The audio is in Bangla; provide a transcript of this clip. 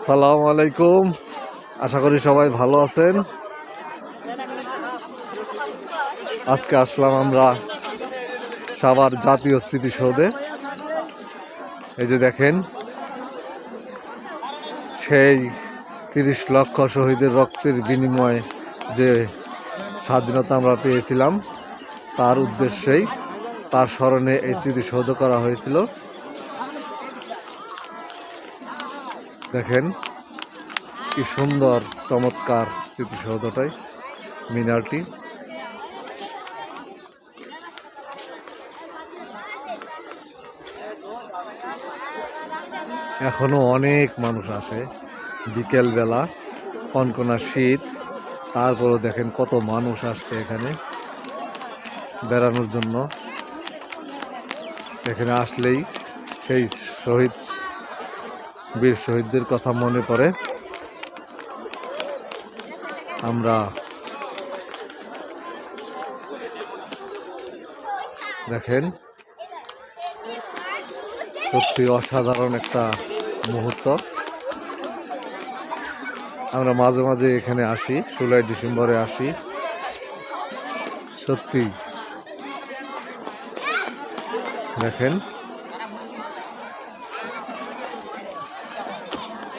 আসসালামু আলাইকুম, আশা করি সবাই ভালো আছেন। আজকে আসলাম আমরা সাভার জাতীয় স্মৃতিসৌধে। এই যে দেখেন, সেই ৩০ লক্ষ শহীদের রক্তের বিনিময়ে যে স্বাধীনতা আমরা পেয়েছিলাম, তার উদ্দেশ্যেই, তার স্মরণে এই স্মৃতিসৌধ করা হয়েছিল। দেখেন কি সুন্দর চমৎকার স্মৃতিসৌধটাই, মিনারটি। এখনো অনেক মানুষ আসে বিকেল বেলা, কনকনা শীত, তারপরও দেখেন কত মানুষ আসছে এখানে বেড়ানোর জন্য। এখানে আসলেই সেই বীর শহীদদের কথা মনে পড়ে। আমরা দেখেন সত্যি অসাধারণ একটা মুহূর্ত। আমরা মাঝে মাঝে এখানে আসি, 16 ডিসেম্বরে আসি। সত্যি দেখেন